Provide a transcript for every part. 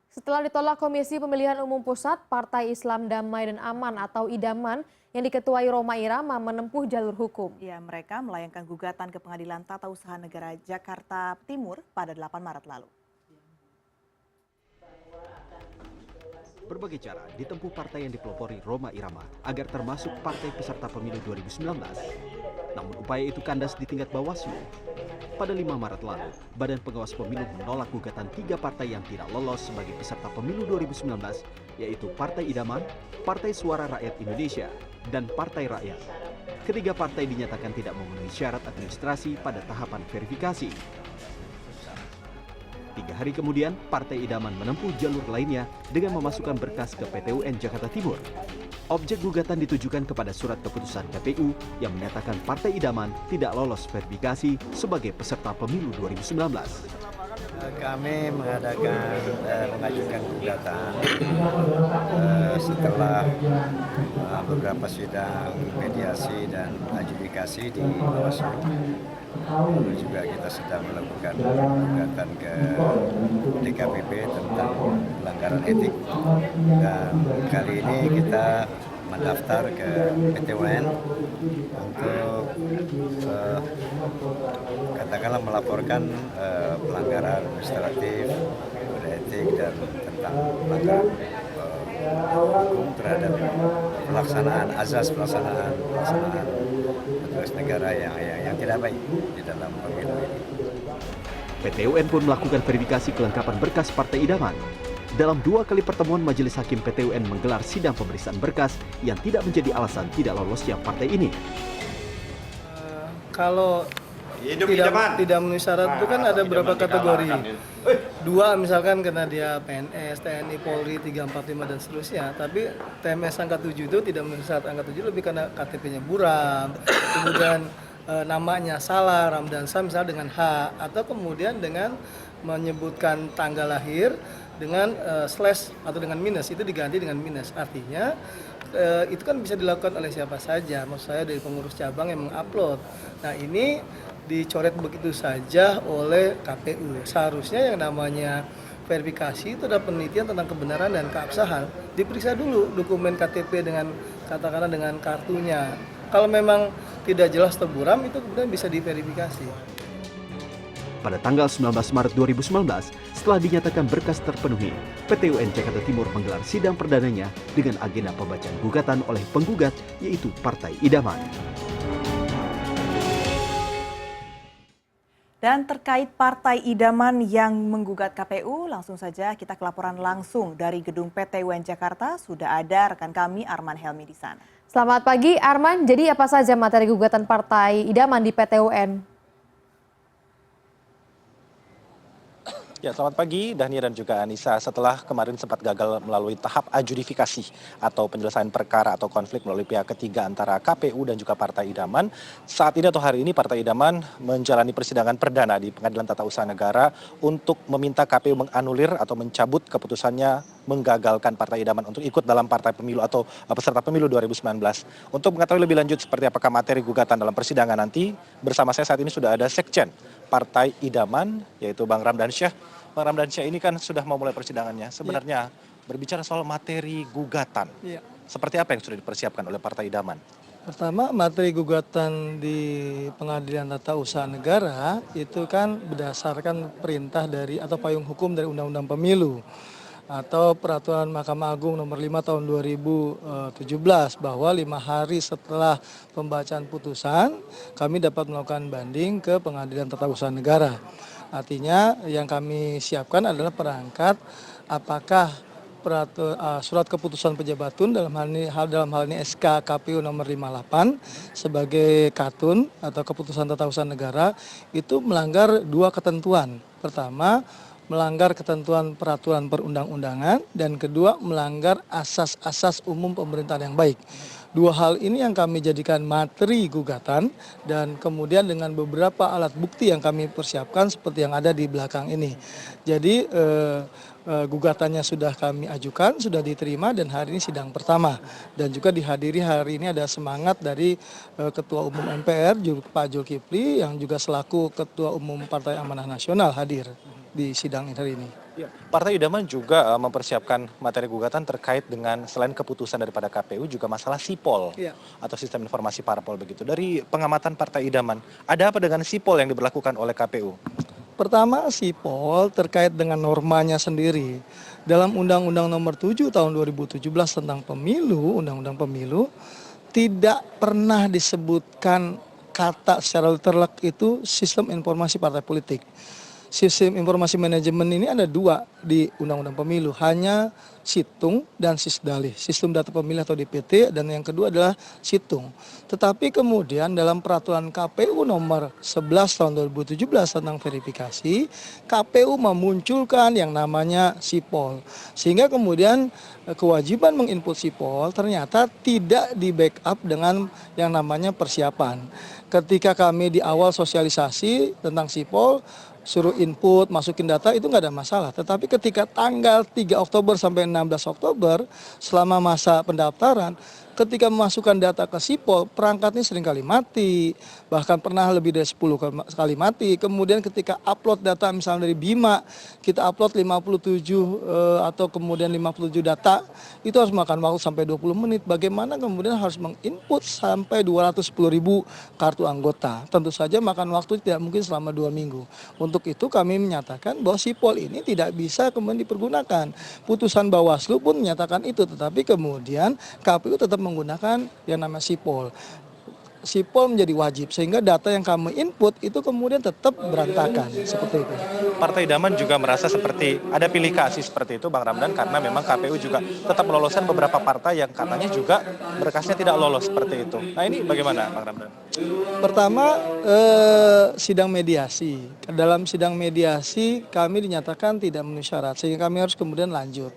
Setelah ditolak Komisi Pemilihan Umum Pusat, Partai Islam Damai dan Aman atau IDAMAN yang diketuai Rhoma Irama menempuh jalur hukum. Ya, mereka melayangkan gugatan ke Pengadilan Tata Usaha Negara Jakarta Timur pada 8 Maret lalu. Berbagai cara ditempuh partai yang dipelopori Rhoma Irama agar termasuk partai peserta pemilu 2019. Namun upaya itu kandas di tingkat Bawaslu. Pada 5 Maret lalu, Badan Pengawas Pemilu menolak gugatan 3 partai yang tidak lolos sebagai peserta pemilu 2019, yaitu Partai Idaman, Partai Suara Rakyat Indonesia, dan Partai Rakyat. Ketiga partai dinyatakan tidak memenuhi syarat administrasi pada tahapan verifikasi. 3 hari kemudian, Partai Idaman menempuh jalur lainnya dengan memasukkan berkas ke PT UN Jakarta Timur. Objek gugatan ditujukan kepada surat keputusan KPU yang menyatakan Partai Idaman tidak lolos verifikasi sebagai peserta pemilu 2019. Kami mengajukan gugatan setelah beberapa sidang mediasi dan adjudikasi di Bawaslu. Lalu juga kita sedang melakukan gugatan ke DKPP tentang pelanggaran etik. Dan kali ini kita mendaftar ke PT UN untuk katakanlah melaporkan pelanggaran administratif, kode etik dan tentang pelanggaran hukum terhadap pelaksanaan tugas negara yang tidak baik di dalam pemilu ini. PT UN pun melakukan verifikasi kelengkapan berkas Partai Idaman. Dalam 2 kali pertemuan, Majelis Hakim PT UN menggelar sidang pemeriksaan berkas yang tidak menjadi alasan tidak lolosnya partai ini. Kalau tidak memenuhi syarat itu kan ada beberapa kategori. 2 misalkan karena dia PNS, TNI, Polri, 3, 4, 5 dan seterusnya. Tapi TMS angka 7 itu tidak memenuhi syarat angka 7 lebih karena KTP-nya buram, kemudian namanya salah, Ramdansa misalnya dengan H, atau kemudian dengan menyebutkan tanggal lahir dengan slash atau dengan minus, itu diganti dengan minus. Artinya itu kan bisa dilakukan oleh siapa saja, maksud saya dari pengurus cabang yang mengupload. Nah ini dicoret begitu saja oleh KPU. Seharusnya yang namanya verifikasi itu ada penelitian tentang kebenaran dan keabsahan. Diperiksa dulu dokumen KTP dengan katakanlah dengan kartunya. Kalau memang tidak jelas terburam itu kemudian bisa diverifikasi. Pada tanggal 19 Maret 2019, setelah dinyatakan berkas terpenuhi, PT UN Jakarta Timur menggelar sidang perdananya dengan agenda pembacaan gugatan oleh penggugat, yaitu Partai Idaman. Dan terkait Partai Idaman yang menggugat KPU, langsung saja kita ke laporan langsung dari gedung PT UN Jakarta. Sudah ada rekan kami Arman Helmi di sana. Selamat pagi Arman, jadi apa saja materi gugatan Partai Idaman di PT UN? Ya, selamat pagi Dahnia dan juga Anissa. Setelah kemarin sempat gagal melalui tahap adjudifikasi atau penyelesaian perkara atau konflik melalui pihak ketiga antara KPU dan juga Partai Idaman, saat ini atau hari ini Partai Idaman menjalani persidangan perdana di Pengadilan Tata Usaha Negara untuk meminta KPU menganulir atau mencabut keputusannya menggagalkan Partai Idaman untuk ikut dalam partai pemilu atau peserta pemilu 2019. Untuk mengetahui lebih lanjut seperti apakah materi gugatan dalam persidangan nanti, bersama saya saat ini sudah ada Sekjen Partai Idaman, yaitu Bang Ramdansyah. Bang Ramdansyah, ini kan sudah mau mulai persidangannya. Sebenarnya berbicara soal materi gugatan, seperti apa yang sudah dipersiapkan oleh Partai Idaman? Pertama, materi gugatan di Pengadilan Tata Usaha Negara itu kan berdasarkan perintah dari atau payung hukum dari Undang-Undang Pemilu atau Peraturan Mahkamah Agung nomor 5 tahun 2017 bahwa 5 hari setelah pembacaan putusan kami dapat melakukan banding ke Pengadilan Tata Usaha Negara. Artinya yang kami siapkan adalah perangkat apakah surat keputusan pejabatun dalam hal ini SK KPU nomor 58 sebagai katun atau keputusan Tata Usaha Negara itu melanggar 2 ketentuan. Pertama, melanggar ketentuan peraturan perundang-undangan, dan kedua melanggar asas-asas umum pemerintahan yang baik. 2 hal ini yang kami jadikan materi gugatan dan kemudian dengan beberapa alat bukti yang kami persiapkan seperti yang ada di belakang ini. Jadi gugatannya sudah kami ajukan, sudah diterima dan hari ini sidang pertama. Dan juga dihadiri hari ini ada semangat dari Ketua Umum MPR Pak Zulkifli yang juga selaku Ketua Umum Partai Amanah Nasional hadir di sidang hari ini. Ya, Partai Idaman juga mempersiapkan materi gugatan terkait dengan selain keputusan daripada KPU juga masalah sipol atau sistem informasi parpol begitu. Dari pengamatan Partai Idaman, ada apa dengan sipol yang diberlakukan oleh KPU? Pertama, sipol terkait dengan normanya sendiri. Dalam Undang-Undang Nomor 7 Tahun 2017 tentang pemilu, Undang-Undang Pemilu, tidak pernah disebutkan kata secara terlek itu sistem informasi partai politik. Sistem informasi manajemen ini ada dua di Undang-Undang Pemilu, hanya Situng dan Sisdalih, Sistem Data Pemilih atau DPT, dan yang kedua adalah Situng. Tetapi kemudian dalam peraturan KPU nomor 11 tahun 2017 tentang verifikasi, KPU memunculkan yang namanya sipol. Sehingga kemudian kewajiban menginput sipol ternyata tidak di backup dengan yang namanya persiapan. Ketika kami di awal sosialisasi tentang sipol, suruh input, masukin data itu nggak ada masalah. Tetapi ketika tanggal 3 Oktober sampai 16 Oktober, selama masa pendaftaran, ketika memasukkan data ke sipol, perangkatnya seringkali mati, bahkan pernah lebih dari 10 kali mati. Kemudian ketika upload data misalnya dari Bima, kita upload 57 atau kemudian 57 data, itu harus makan waktu sampai 20 menit. Bagaimana kemudian harus menginput sampai 210.000 kartu anggota. Tentu saja makan waktu tidak mungkin selama 2 minggu. Untuk itu kami menyatakan bahwa sipol ini tidak bisa kemudian dipergunakan. Putusan Bawaslu pun menyatakan itu, tetapi kemudian KPU tetap menggunakan yang namanya sipol. Sipol menjadi wajib sehingga data yang kami input itu kemudian tetap berantakan seperti itu. Partai Idaman juga merasa seperti ada pilih kasih seperti itu Bang Ramdan, karena memang KPU juga tetap meloloskan beberapa partai yang katanya juga berkasnya tidak lolos seperti itu. Nah ini bagaimana Bang Ramdan? Pertama, sidang mediasi. Dalam sidang mediasi kami dinyatakan tidak memenuhi syarat sehingga kami harus kemudian lanjut.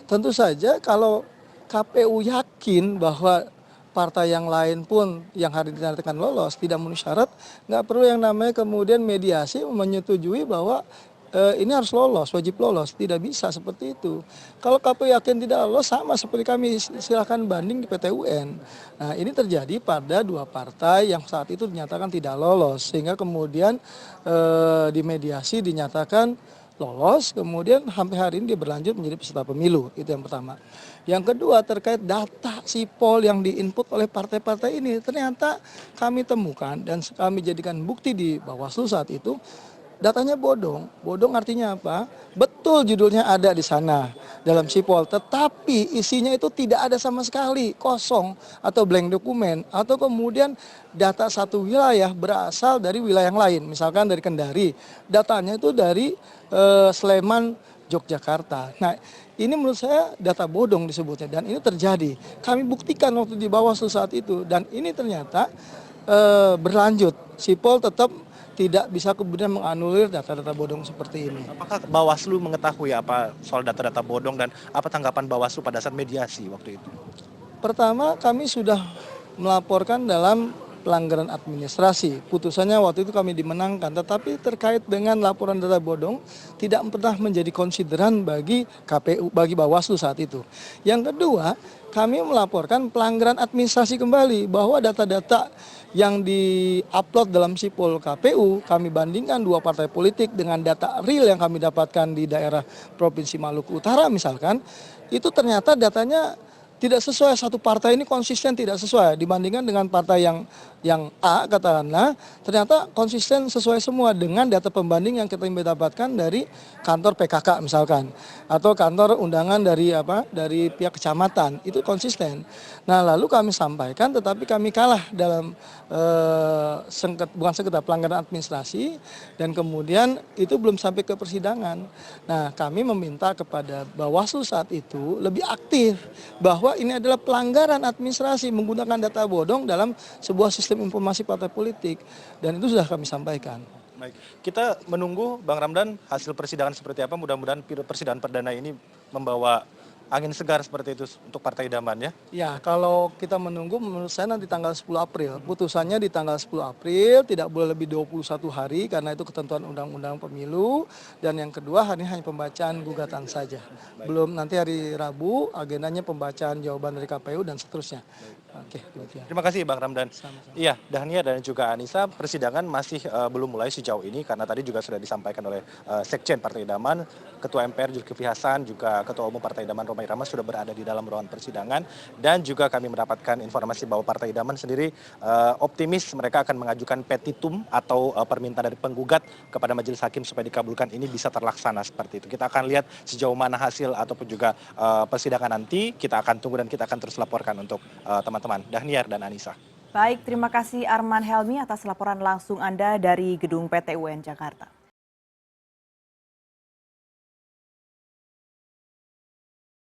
Tentu saja kalau KPU yakin bahwa partai yang lain pun yang hari ini dinyatakan lolos tidak memenuhi syarat, nggak perlu yang namanya kemudian mediasi menyetujui bahwa ini harus lolos, wajib lolos. Tidak bisa seperti itu. Kalau KPU yakin tidak lolos, sama seperti kami silakan banding di PT UN. Nah ini terjadi pada dua partai yang saat itu dinyatakan tidak lolos, sehingga kemudian di mediasi dinyatakan lolos, kemudian sampai hari ini dia berlanjut menjadi peserta pemilu. Itu yang pertama. Yang kedua terkait data sipol yang diinput oleh partai-partai ini, ternyata kami temukan dan kami jadikan bukti di Bawaslu saat itu, datanya bodong. Bodong artinya apa? Betul judulnya ada di sana dalam sipol, tetapi isinya itu tidak ada sama sekali, kosong atau blank dokumen, atau kemudian data satu wilayah berasal dari wilayah yang lain, misalkan dari Kendari, datanya itu dari Sleman, Yogyakarta. Nah ini menurut saya data bodong disebutnya, dan ini terjadi. Kami buktikan waktu di Bawaslu saat itu, dan ini ternyata berlanjut. Sipol tetap tidak bisa kemudian menganulir data-data bodong seperti ini. Apakah Bawaslu mengetahui apa soal data-data bodong dan apa tanggapan Bawaslu pada saat mediasi waktu itu? Pertama, kami sudah melaporkan dalam pelanggaran administrasi. Putusannya waktu itu kami dimenangkan, tetapi terkait dengan laporan data bodong tidak pernah menjadi konsideran bagi KPU, bagi Bawaslu saat itu. Yang kedua, kami melaporkan pelanggaran administrasi kembali bahwa data-data yang di-upload dalam sipol KPU, kami bandingkan dua partai politik dengan data real yang kami dapatkan di daerah Provinsi Maluku Utara misalkan, itu ternyata datanya tidak sesuai. Satu partai ini konsisten tidak sesuai dibandingkan dengan partai yang A katakanlah, ternyata konsisten sesuai semua dengan data pembanding yang kita dapatkan dari kantor PKK misalkan, atau kantor undangan dari pihak kecamatan, itu konsisten. Nah lalu kami sampaikan, tetapi kami kalah dalam pelanggaran administrasi, dan kemudian itu belum sampai ke persidangan. Nah kami meminta kepada Bawaslu saat itu lebih aktif bahwa ini adalah pelanggaran administrasi menggunakan data bodong dalam sebuah sistem informasi partai politik, dan itu sudah kami sampaikan. Baik, kita menunggu Bang Ramdan hasil persidangan seperti apa. Mudah-mudahan persidangan perdana ini membawa angin segar seperti itu untuk Partai Idaman ya. Ya, kalau kita menunggu, menurut saya nanti tanggal 10 April. Putusannya di tanggal 10 April, tidak boleh lebih 21 hari karena itu ketentuan Undang-Undang Pemilu. Dan yang kedua, hari ini hanya pembacaan gugatan saja. Belum, nanti hari Rabu agendanya pembacaan jawaban dari KPU dan seterusnya. Oke, demikian. Terima kasih Bang Ramdan. Sama-sama. Iya, Dahnia dan juga Anissa, persidangan masih belum mulai sejauh ini karena tadi juga sudah disampaikan oleh Sekjen Partai Idaman, Ketua MPR Zulkifli Hasan, juga Ketua Umum Partai Idaman Roma Irama sudah berada di dalam ruangan persidangan, dan juga kami mendapatkan informasi bahwa Partai Idaman sendiri optimis mereka akan mengajukan petitum atau permintaan dari penggugat kepada Majelis Hakim supaya dikabulkan ini bisa terlaksana seperti itu. Kita akan lihat sejauh mana hasil ataupun juga persidangan nanti, kita akan tunggu dan kita akan terus laporkan untuk teman-teman Dahniar dan Anissa. Baik, terima kasih Arman Helmi atas laporan langsung Anda dari Gedung PT UN Jakarta.